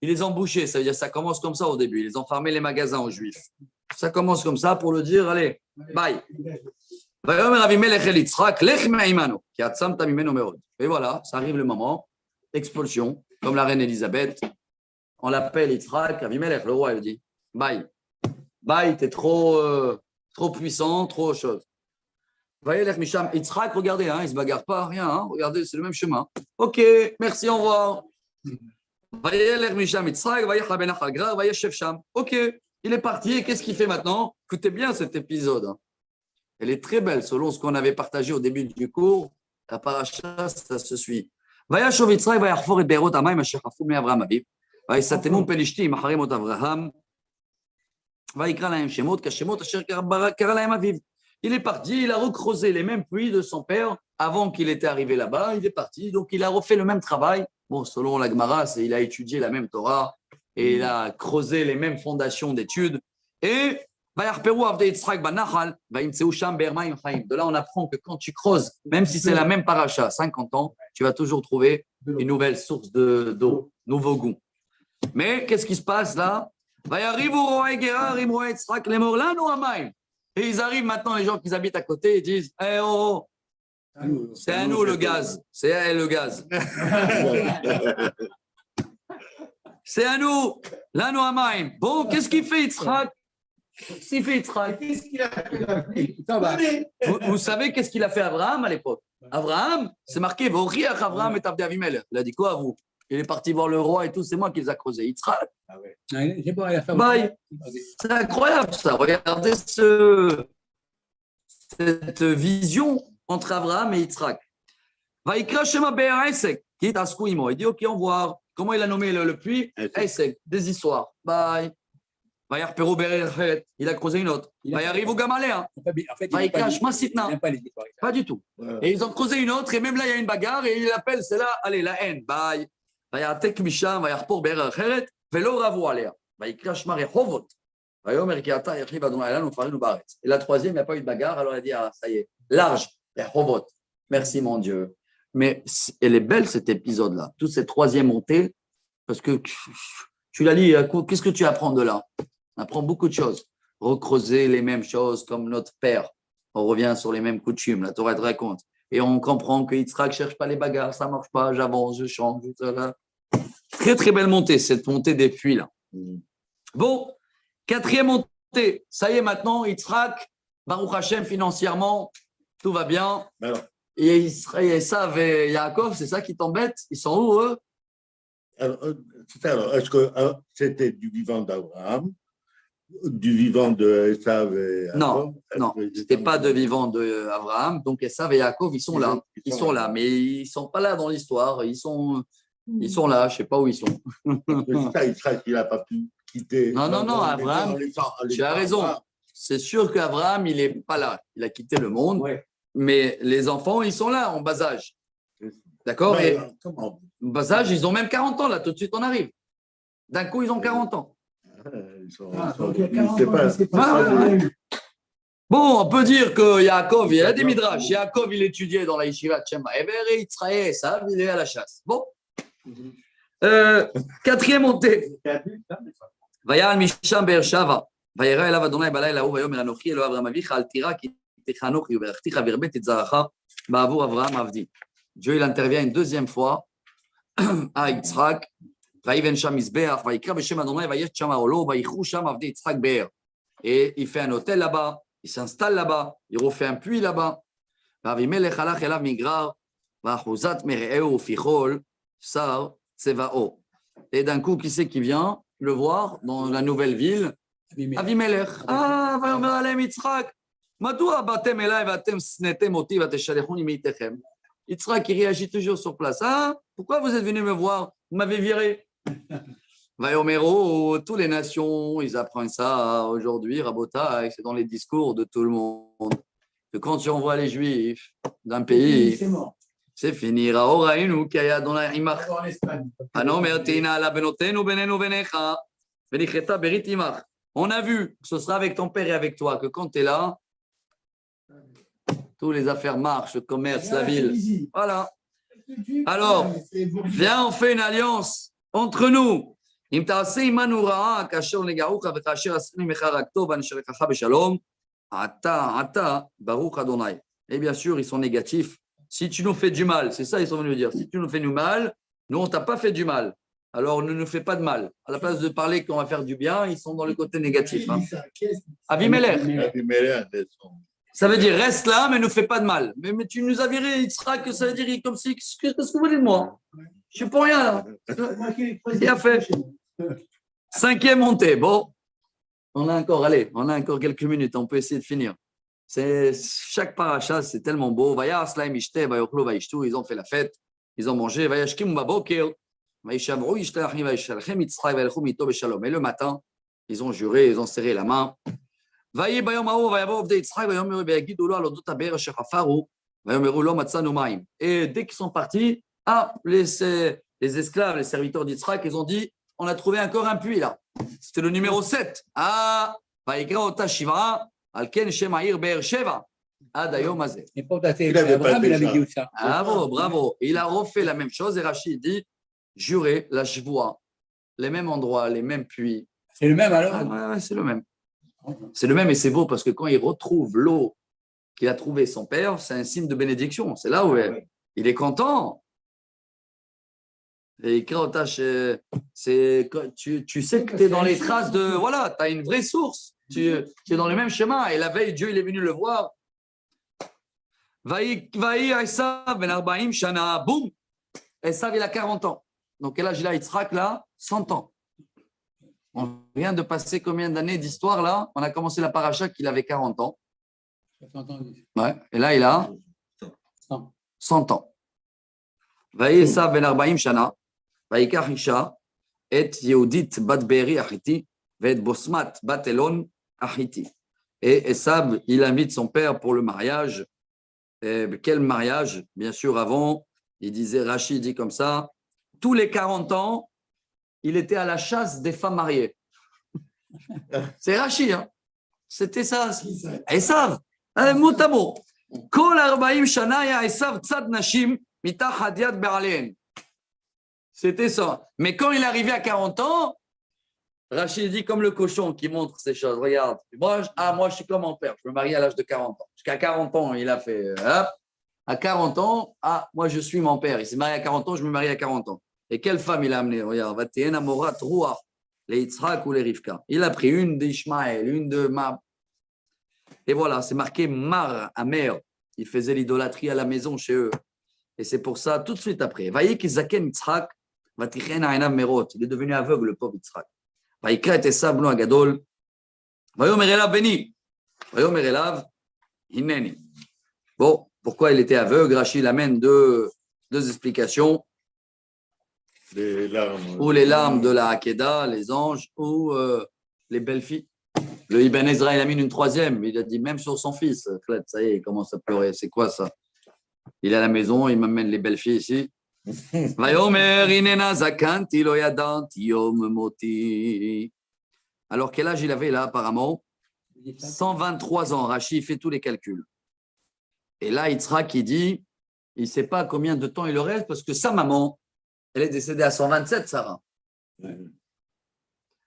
Ils les ont bouchés. Ça veut dire que ça commence comme ça au début. Ils ont fermé les magasins aux Juifs. Ça commence comme ça pour le dire, allez, bye. Et voilà, ça arrive le moment. Expulsion, comme la reine Elisabeth. On l'appelle Yitzhak. Avimelech, le roi, il dit, bye. Bye, t'es trop puissant, trop chose. Yitzhak, regardez, hein, il ne se bagarre pas, rien. Hein, regardez, c'est le même chemin. Ok, merci, au revoir. Ok, il est parti. Et qu'est-ce qu'il fait maintenant? Écoutez bien cet épisode. Hein. Elle est très belle, selon ce qu'on avait partagé au début du cours. La paracha, ça se suit. וישוב יצחק ויחפור את בארות המים אשר חפרו בני אברהם אביו ויסתמו פלישתים אחרי מות אברהם ויקרא להם שמות כשמות אשר קרא להם אביו. Il est parti, il a recreusé les mêmes puits de son père avant qu'il était arrivé là-bas. Il est parti, donc il a refait le même travail. Bon, selon la Gemara, il a étudié la même Torah et il a creusé les mêmes fondations d'études. Et de là, on apprend que quand tu creuses, même si c'est la même paracha, 50 ans, tu vas toujours trouver une nouvelle source d'eau, nouveau goût. Mais qu'est-ce qui se passe là? Et ils arrivent maintenant, les gens qui habitent à côté, ils disent hey, oh, c'est à nous le gaz, c'est à elle le gaz. C'est à nous, là nous Amaim. Bon, qu'est-ce qu'il fait Yitzhak? Qu'est-ce qu'il fait Yitzhak? Vous savez qu'est-ce qu'il a fait Abraham à l'époque? Abraham, c'est marqué Voriach Abraham et Abdi Avimelech. Il a dit quoi à vous? Il est parti voir le roi et tout, c'est moi qui les a creusés. Yitzhak. C'est incroyable ça. Regardez cette vision entre Abraham et Yitzhak. Il dit ok, on voit. Comment il a nommé le puits? Esek, des histoires. Bye. Il a creusé une autre. Il arrive au Gamalea. Pas du tout. Et ils ont creusé une autre et même là il y a une bagarre et il appelle celle-là, allez, la haine. Bye. Et la troisième, il n'y a pas eu de bagarre, alors il a dit, ah, ça y est, large, merci mon Dieu. Mais elle est belle cet épisode-là, toute cette troisième montée, parce que tu la lis, qu'est-ce que tu apprends de là? On apprend beaucoup de choses. Recreuser les mêmes choses comme notre père. On revient sur les mêmes coutumes, la Torah te raconte. Et on comprend que Yitzhak ne cherche pas les bagarres, ça ne marche pas, j'avance, je change, tout ça là. Très, très belle montée, cette montée des puits là. Bon, quatrième montée, ça y est maintenant, Yitzhak, Baruch Hashem, financièrement, tout va bien. Alors. Et Esav et Yaakov, c'est ça qui t'embête? Ils sont où eux? Alors, est-ce que c'était du vivant d'Abraham, du vivant de Esav et Yaakov? Non, ce n'était pas de vivant d'Abraham, donc Esav et Yaakov, ils sont là. Ils sont là, mais ils ne sont pas là dans l'histoire, ils sont là, je ne sais pas où ils sont. C'est ça, il n'a pas pu quitter. Non, Abraham, tu as raison. C'est sûr qu'Abraham, il n'est pas là. Il a quitté le monde, mais les enfants, ils sont là, en bas âge. D'accord? Comment? Passage, ils ont même 40 ans, là, tout de suite, on arrive. D'un coup, ils ont 40 ans. Ils sont, Donc, il y a 40 c'est ans pas- qui s'est passé, Ouais, ouais, il y a eu. Bon, on peut dire que Yaakov, il y a des midrash. Yaakov, il étudiait dans la yeshiva de Shema Eber et Israël, ça, il est à la chasse. Bon. Quatrième montée. Vayal Misham Beershava. Vayera elav Adonai balayla hu vayomer anochi Elo Avraham avicha al tira ki techanochi uberachticha verbet et zaracha ba'avur Avraham avdi. Dieu, il intervient une deuxième fois à Yitzhak. Vayiven sham mizbeach, vayikra b'shem Adonai vayesh sham ha'olo, vayichu sham avdi Yitzhak be'er. Et il fait un hôtel là-bas, il s'installe là-bas, il refait un puits là-bas. Vavimelech halach elav migrar, va'achuzat mere'eu ufichol, sar tseva'o. Et d'un coup, qui c'est qui vient le voir dans la nouvelle ville? Avimelech. Ah, vayomer aleim Yitzhak. Madua batem elai vatem snetem oti vateshalechuni meitechem. Yitzhak, il réagit toujours sur place. Ah, pourquoi vous êtes venu me voir? Vous m'avez viré. Vayomero, toutes les nations, ils apprennent ça aujourd'hui, Rabotai, c'est dans les discours de tout le monde. Que quand tu envoies les Juifs d'un pays, C'est mort. c'est fini. Raorainu kaya dans la imach. En Espagne. Anomer tina la benotenu benenu benecha. Venicheta berit imach. On a vu, ce sera avec ton père et avec toi, que quand tu es là, toutes les affaires marchent, le commerce, la ville. Voilà. Alors, viens, on fait une alliance entre nous. אם תעשה עמנו רעה כאשר נגעוך וכאשר עשינו ממך רק טוב ונשלחך בשלום, אתה ברוך אדוני. Et bien sûr, ils sont négatifs. Si tu nous fais du mal, c'est ça ils sont venus dire, si tu nous fais du mal, nous on t'a pas fait du mal. Alors ne nous fais pas de mal. À la place de parler qu'on va faire du bien, ils sont dans le côté négatif. Hein. Avimelech. Ça veut dire reste là, mais ne fais pas de mal. Mais tu nous as viré, Yitzhak, ça veut dire comme si, qu'est-ce que vous voulez de moi? Je suis pour rien là. Bien fait. Cinquième montée. Bon, on a encore quelques minutes. On peut essayer de finir. Chaque paracha, c'est tellement beau. Ils ont fait la fête. Ils ont mangé. Et le matin, ils ont juré, ils ont serré la main. Et dès qu'ils sont partis, les esclaves, les serviteurs d'Yitzhak, ils ont dit, on a trouvé encore un puits là. C'était le numéro 7. Ah, bravo. Il a refait la même chose et Rachid dit, jurez la shvoua, les mêmes endroits, les mêmes puits. C'est le même alors? Ouais, c'est le même. C'est le même et c'est beau parce que quand il retrouve l'eau qu'il a trouvée son père, c'est un signe de bénédiction. C'est là où il est content. Et c'est tu sais que tu es dans les traces de. Voilà, tu as une vraie source. Tu es dans le même chemin. Et la veille, Dieu, il est venu le voir. Vaï Esav ben Arbaim Shana. Boum. Esav, il a 40 ans. Donc, quel âge il a Yitzhak là? 100 ans. On vient de passer combien d'années d'histoire là? On a commencé la paracha qu'il avait 40 ans. Ouais. Et là, il a 100 ans. Vaï Esav ben Arbaim Shana. ויקח אישה את יהודית בת בארי החיתי ואת בוסמת בת אלון החיתי. Et Esav, il invite son père pour le mariage. Quel mariage? Bien sûr, avant, il disait, Rachid dit comme ça, tous les 40 ans, il était à la chasse des femmes mariées. C'est Rachid, hein? C'était ça. Esav, mot à mot. Kol 40 shana ya Esav tzad nashim mitachat yad be'alein. C'était ça. Mais quand il est arrivé à 40 ans, Rachid dit comme le cochon qui montre ces choses. Regarde, moi, je suis comme mon père. Je me marie à l'âge de 40 ans. Jusqu'à 40 ans, il a fait. À 40 ans, moi, je suis mon père. Il s'est marié à 40 ans, je me marie à 40 ans. Et quelle femme il a amené? Regarde, Vatien Morat Roua, les Yitzhak ou les Rivka. Il a pris une d'Ishmaël, une de Mab. Et voilà, c'est marqué Mar, amer. Il faisait l'idolâtrie à la maison chez eux. Et c'est pour ça, tout de suite après. Voyez qu'Izaken Yitzhak. Il est devenu aveugle, le pauvre Yitzhak. Bon, pourquoi il était aveugle? Rachid amène deux explications. Les larmes. Ou les larmes de la Hakeda, les anges, ou les belles filles. Le Ibn Ezra, il a mis une troisième. Il a dit même sur son fils. Ça y est, il commence à pleurer. C'est quoi ça? Il est à la maison, il m'amène les belles filles ici. Vayomer inena zakanti lo yadanti yom moti. Alors, quel âge il avait là, apparemment? 123 ans. Rachi fait tous les calculs. Et là, Yitzhak, il dit, il ne sait pas combien de temps il leur reste parce que sa maman, elle est décédée à 127, Sarah.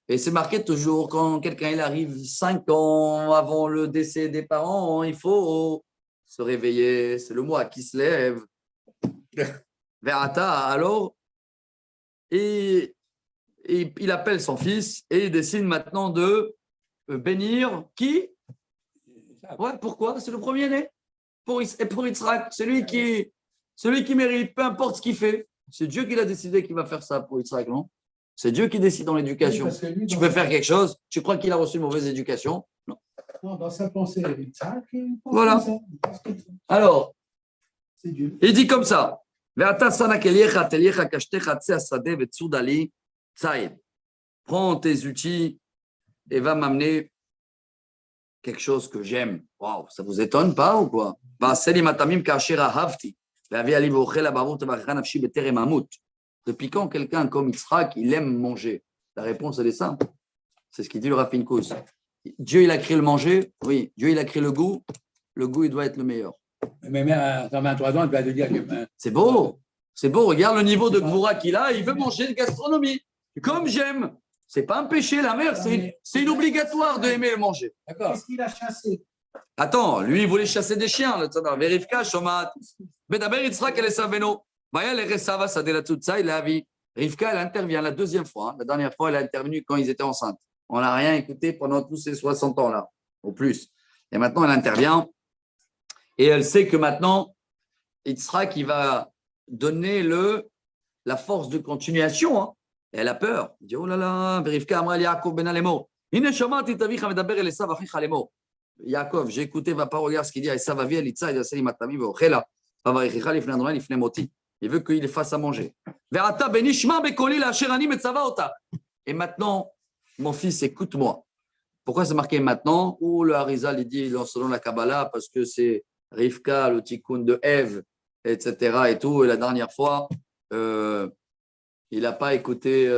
Et c'est marqué toujours, quand quelqu'un il arrive 5 ans avant le décès des parents, il faut se réveiller. C'est le moi qui se lève. Verata, alors, et il appelle son fils et il décide maintenant de bénir qui? Ouais, pourquoi? C'est le premier-né. Pour Yitzhak, celui qui mérite, peu importe ce qu'il fait. C'est Dieu qui l'a décidé qu'il va faire ça pour Yitzhak, non? C'est Dieu qui décide dans l'éducation. Oui, tu peux faire quelque chose, tu crois qu'il a reçu une mauvaise éducation? Non. Non, dans sa pensée, Yitzhak, il pense Voilà. comme ça. Alors, C'est Dieu. il dit comme ça. Prends tes outils et va m'amener quelque chose que j'aime. Waouh, ça vous étonne pas ou quoi? Depuis quand quelqu'un comme Yitzhak, il aime manger? La réponse, elle est simple. C'est ce qu'il dit le Rav Pinkus. Dieu, il a créé le manger. Oui, Dieu, il a créé le goût. Le goût, il doit être le meilleur. Mais même à 123 ans, tu vas te dire que. C'est beau. C'est beau. Regarde le niveau de Gvoura qu'il a. Il veut manger de gastronomie. Comme j'aime. C'est pas un péché, la mère. C'est une obligatoire de aimer le manger. D'accord. Qu'est-ce qu'il a chassé? Attends, lui, il voulait chasser des chiens. Vérifka, Shomat. Bedaber Yitzhak, elle est saveno. Maya, les resava, ça dé la toute ça, il a vu. Rivka, elle intervient la deuxième fois. La dernière fois, elle a intervenu quand ils étaient enceintes. On n'a rien écouté pendant tous ces 60 ans-là, au plus. Et maintenant, elle intervient. Et elle sait que maintenant, Yitzhak, il va donner la force de continuation. Hein. Et elle a peur. Elle dit, oh là là, Rivka, Amra, Yaakov, Ben Alemo. Yaakov, j'ai écouté, va pas regarder ce qu'il dit. Il veut qu'il fasse à manger. Et maintenant, mon fils, écoute-moi. Pourquoi c'est marqué maintenant? Ou le Harizal, il dit selon la Kabbalah, parce que c'est Rivka, le tikkun de Ève, etc. Et tout. Et la dernière fois, il n'a pas écouté,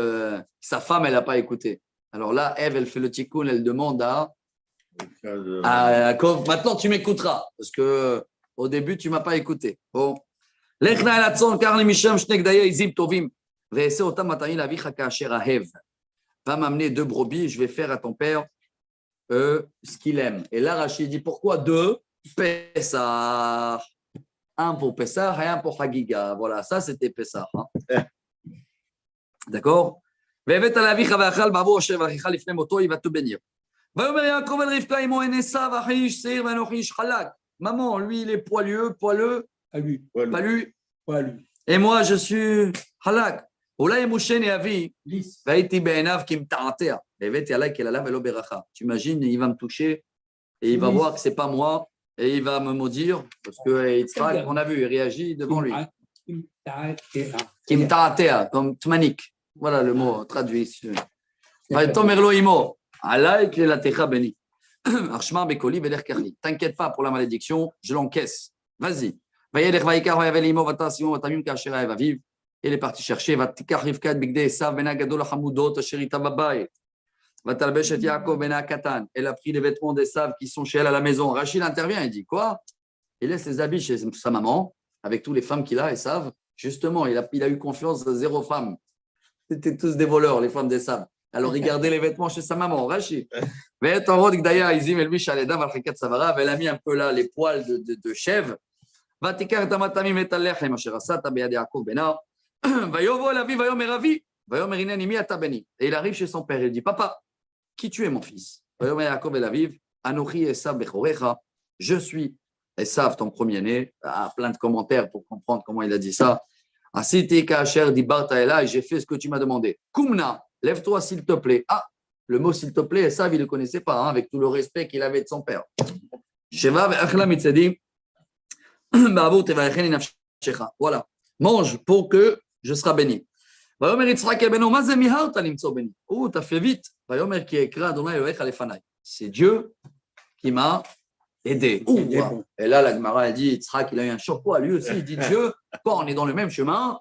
sa femme, elle n'a pas écouté. Alors là, Ève, elle fait le tikkun, elle demande à Yaakov, maintenant tu m'écouteras, parce qu'au début, tu ne m'as pas écouté. Bon. Va m'amener 2 brebis, je vais faire à ton père ce qu'il aime. Et là, Rachid dit, pourquoi 2? Pessah. Un pour Pessah et un pour Hagiga. Voilà, ça c'était Pessah. Hein. D'accord? Il va te bénir. Maman, lui, il est poileux, À lui. pas lui. Pas à lui. Et moi, je suis halak. Tu imagines, il va me toucher et il va voir que ce n'est pas moi et il va me maudire parce que Yitzhak, on a vu, il réagit devant lui. Kim ta'atea, comme tmanik. Voilà le mot traduit. Tomerlo imo. Alaik la techa beni. Arshmar bekoli veler karli. T'inquiète pas pour la malédiction, je l'encaisse. Vas-y. Il est parti chercher. Elle a pris les vêtements d'Esav qui sont chez elle à la maison. Rachid intervient et dit quoi? Il laisse les habits chez sa maman avec toutes les femmes qu'il a, Esav. Justement, il a eu confiance de 0 femme. C'était tous des voleurs, les femmes d'Esav. Alors, il gardait les vêtements chez sa maman, Rachid. Elle a mis un peu là les poils de chèvre. Et il arrive chez son père, il dit, papa, qui tu es mon fils? Je suis Esav, ton premier-né. Plein de commentaires pour comprendre comment il a dit ça. Et j'ai fait ce que tu m'as demandé. Kumna, lève-toi s'il te plaît. Ah, le mot s'il te plaît, Esav, il ne le connaissait pas, hein, avec tout le respect qu'il avait de son père. Voilà, mange pour que je serai béni. Oh, t'as fait vite. C'est Dieu qui m'a aidé. Et là, la Gemara, elle dit, Yitzhak, il a eu un choc. Lui aussi, il dit Dieu, quand on est dans le même chemin,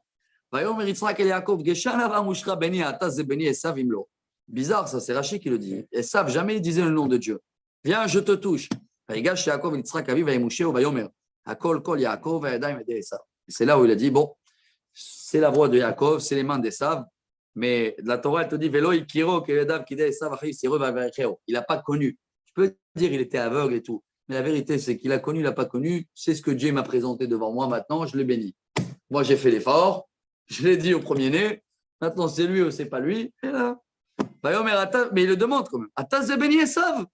ויאמר יצחק אל יעקב, גשן אברהם ושך בני אתה זה בני עשיו אם לא. Bizarre, ça, c'est Rachid qui le dit. Esav, jamais il disait le nom de Dieu. Viens, je te touche. ויגש יעקב אל יצחק אביו וימושהו ויאמר, הכל כל יעקב והידיים ידי עשיו. C'est là où il a dit, bon, c'est la voix de Yaakov, c'est les mains d'Esav, mais la Torah, elle te dit, Velo ikiro kevedav kidei Esav achiv sirov avericheo. Il n'a pas connu. Tu peux dire, il était aveugle et tout. Mais la vérité, c'est qu'il a connu, il n'a pas connu. C'est ce que Dieu m'a présenté devant moi. Maintenant, je le bénis. Moi, j'ai fait l'effort. Je l'ai dit au premier-né. Maintenant, c'est lui ou c'est pas lui. Et là, mais il le demande quand même. Ataz de béni Esav.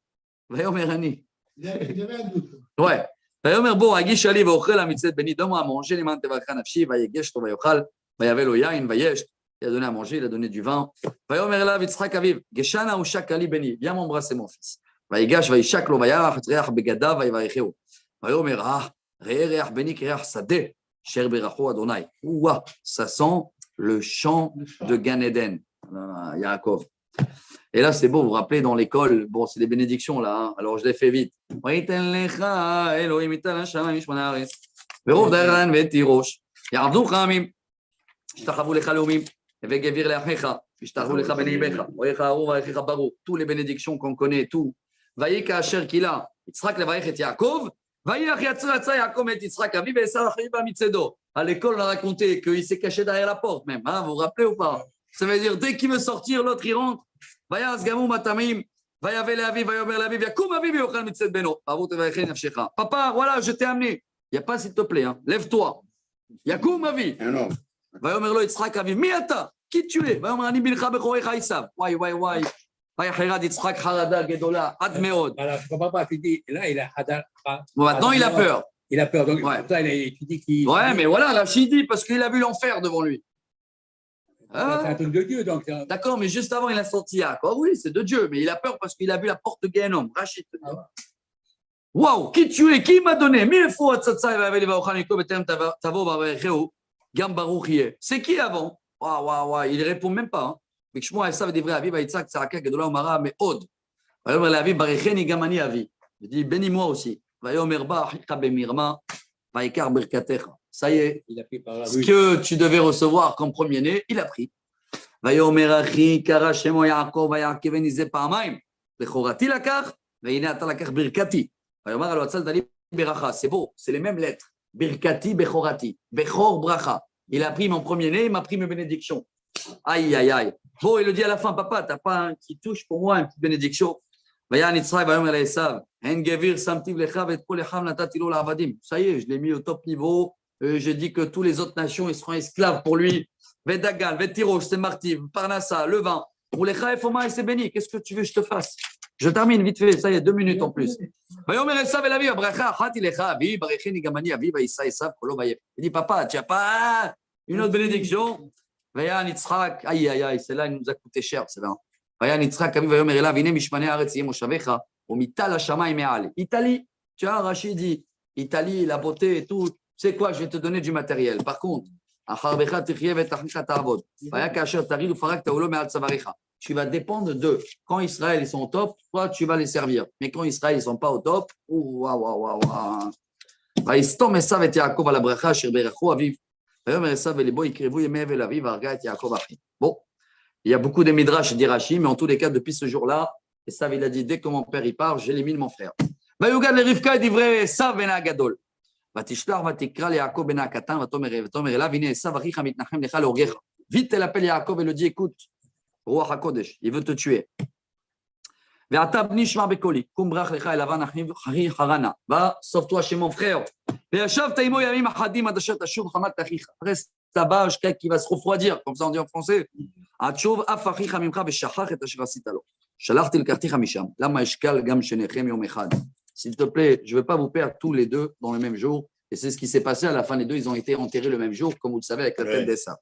Vayomer ani. Il avait un doute. Ouais. ויאמר בוא, הגיש עלי ואוכל המצאת בני, donne-moi à manger, למען תברכך נפשי, ויגש אותו ויאכל, ויבא לו יין, וישת. Il a donné à manger, il a donné du vin. ויאמר אליו יצחק אביו, גשנה ושק לי בני, viens m'embrasser mon fils. ויגש וישק לו וירח את ריח בגדיו ויברכהו. ויאמר, ראה ריח בני כריח שדה, אשר ברכו אדוני. Ouah, ça sent le chant de Gan Eden, Yaakov. Et là, c'est beau, vous vous rappelez, dans l'école, bon, c'est des bénédictions là, hein, alors je les fais vite. ורוב דרן ותירוש, יעבדוך עמים, ישתחוו לך לאומים, וגביר לאחיך, ישתחוו לך בני אימך, אוהיך ארור ואחיך ברור, tous les bénédictions qu'on connaît, tout. ויהי כאשר קילה יצחק לברך את יעקב, ויהי אח יצא יעקב את יצחק אביו ועשו אחיו מצדו. À l'école, on a raconté qu'il s'est caché derrière la porte même, hein, vous vous rappelez ou pas? Ça veut dire, dès qu'il veut sortir, l'autre il rentre. ויעש גם הוא מטעמים, ויבא לאביו, ויאמר לאביו, יקום אביו ויאכל מצאת בנו. אבו תברכי נפשך. Papa, voilà, je t'ai amené. Il n'y a pas s'il te plaît, hein. Lève-toi. יקום אבי. ויאמר לו יצחק אביו, מי אתה? כי tu es. ויאמר אני בנך בכורך עשיו. וואי, וואי, וואי. ויחרד יצחק חרדה גדולה, עד מאוד. Alors, je ne comprends pas, tu dis, là, il a. Bon, maintenant, il a peur. Il a peur, donc Ouais. ça, tu dis qu'il. Ouais, mais voilà, Rachid dit, parce qu'il a vu l'enfer devant lui. C'est un truc de Dieu, donc. D'accord, mais juste avant, il a sorti Yaakov. Oui, c'est de Dieu, mais il a peur parce qu'il a vu la porte de Gehenom. Rachid. Waouh, qui tu es? Qui m'a donné? C'est qui avant? Waouh, waouh, waouh, il ne répond même pas. Il dit, bénis-moi aussi. Ça y est, Il a pris par la ce rue. que tu devais recevoir comme premier-né, il a pris. ויאמר אחי קרא שמו יעקב ויעקבני זה פעמיים בכורתי לקח והנה אתה לקח ברכתי. ויאמר הלא הצלת לי ברכה. C'est beau, c'est les mêmes lettres. ברכתי בכורתי, בכור ברכה. Il a pris mon premier-né, il m'a pris mes bénédictions. Aïe, aïe, aïe. Bon, il le dit à la fin, papa, t'as pas un qui touche pour moi, une petite bénédiction. ויען יצחק ויאמר לעשיו, הן גביר שמתי לך ואת כל אחיו נתתי לו לעבדים. Ça y est, je l'ai mis au top niveau. J'ai dit que tous les autres nations, ils seront esclaves pour lui. Vedagal, Vetirosh, c'est Martiv, Parnassa, le vin. Pour les Khaïf, et c'est béni. Qu'est-ce que tu veux que je te fasse? Je termine vite fait, ça y est, 2 minutes en plus. Il dit, papa, tu n'as pas une autre bénédiction? Aïe, aïe, aïe, celle-là, il nous a coûté cher, celle-là. Italie, tu vois, Rachid dit, Italie, la beauté et tout. C'est quoi? Je vais te donner du matériel. Par contre, tu vas dépendre d'eux. Quand Israël ils sont au top, toi tu vas les servir. Mais quand Israël ils sont pas au top, bon, il y a beaucoup de midrash d'Irachi, mais en tous les cas, depuis ce jour-là, Esav il a dit dès que mon père il part, j'élimine mon frère. ותשלח ותקרא ליעקב בן הקטן ותאמר אליו הנה עשיו אחיך מתנחם לך להורגך. Vite elle appelle Yaakov et le dit écoute, רוח הקודש, il veut te tuer. ואתה בני שמע בקולי, קום ברח לך אל לבן אחי חרנה, va, sauve-toi chez mon frère. וישבת עמו ימים אחדים עד אשר תשוב חמת אחיך. Reste là-bas jusqu'à qu'il va se refroidir, comme ça on dit en français. עד שוב אף אחיך ממך ושכח את אשר עשית לו. שלחתי לקחתיך משם, למה אשקל גם שניכם יום אחד. S'il te plaît, je ne veux pas vous perdre tous les deux dans le même jour. Et c'est ce qui s'est passé à la fin. Les deux, ils ont été enterrés le même jour, comme vous le savez, avec la tête d'Esav.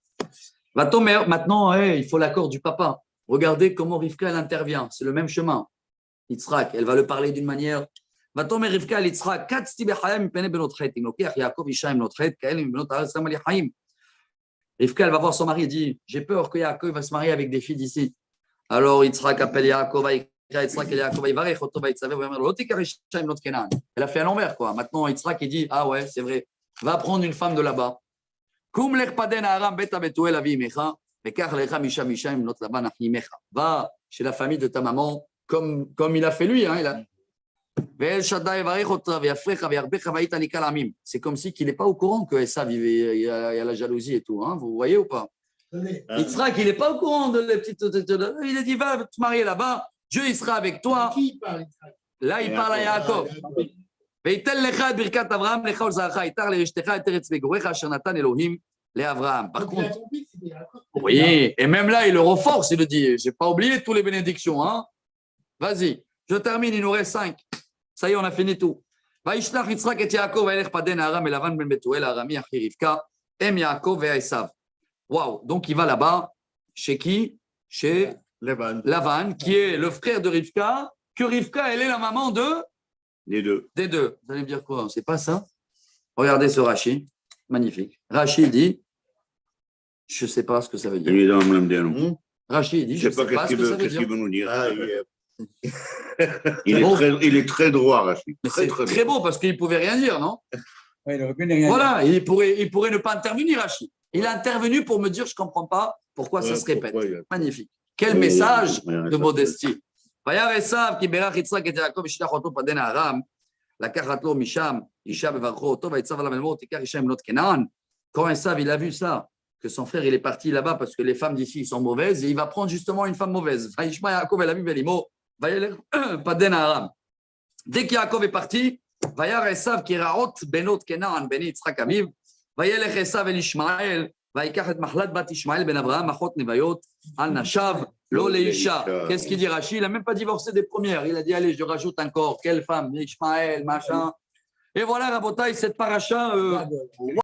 Maintenant, il faut l'accord du papa. Regardez comment Rivka, elle intervient. C'est le même chemin. Yitzhak, elle va le parler d'une manière. ותאמר רבקה אל יצחק, קצתי בחיי מפני בנות חטא, אם לוקח יעקב אישה עם בנות חטא, כאלה מבנות הארץ שמה לי חיים. Rivka, elle va voir son mari et dit, j'ai peur que Yaakov va se marier avec des filles d'ici. Alors Yitzhak appelle Yaakov. Elle a fait à l'envers, quoi. Maintenant, Yitzhak, il dit, ah ouais, c'est vrai, va prendre une femme de là-bas. Koum lech paden aram beta betuel avi imecha, mekach lecha misha misha imnot laban achi imecha. Va chez la famille de ta maman, comme il a fait lui. Hein, il a... C'est comme si qu'il n'est pas au courant que Esav, il y a la jalousie et tout. Hein, vous voyez ou pas? Yitzhak, il n'est pas au courant de les petites. Il a dit va te marier là-bas, Dieu il sera avec toi. Là, il parle à Yaakov. Par contre, oui, et même là, il le reforce, il le dit. Je n'ai pas oublié toutes les bénédictions. Hein. Vas-y, je termine, il nous reste 5. Ça y est, on a fini tout. Vaishlach Yitzhak et Yaakov vaelech paden Aram et Lavan ben Betuel Arami achi Rivka em Yaakov et Esav. Waouh, donc il va là-bas, chez qui? Chez Lavan, qui est le frère de Rivka, que Rivka, elle est la maman des deux. Des deux. Vous allez me dire quoi? C'est pas ça? Regardez ce Rashi, magnifique. Rashi dit, je ne sais pas ce que ça veut dire. Rashi dit, je ne sais pas ce que ça veut dire. Qu'est-ce qu'il veut nous dire? Il est très droit, Rachid. C'est très beau parce qu'il ne pouvait rien dire, non? Ouais, il aurait pu ne rien voilà, il pourrait ne pas intervenir, Rachid. Il a intervenu pour me dire, je ne comprends pas pourquoi ça se répète. Magnifique. Quel message de modestie. Vayar Esav qui berach Yitzhak et Yaakov yishlach oto paden Aram, lakachat lo misham, isha bevarcho oto, vayitzav alav elmo, tikar isha imnot Kenaan. Quand Esav, il a vu ça, que son frère, il est parti là-bas parce que les femmes d'ici, sont mauvaises, et il va prendre justement une femme mauvaise. Vayishma Yaakov el aviv velimo, vayelech paden Aram. Dès qu'Yaakov est parti, Vayar Esav qui raot benot Kenaan, beni Yitzhak aviv, vayelech Esav el Ishmael, vayikach et mahlat bat Ishmael ben Abraham, machot nevayot, al nashav, lo leisha. Qu'est-ce qu'il dit Rashi? Il n'a même pas divorcé des premières. Il a dit, allez, je rajoute encore. Quelle femme? Ishmael, machin. Et voilà, Rabotai, cette paracha.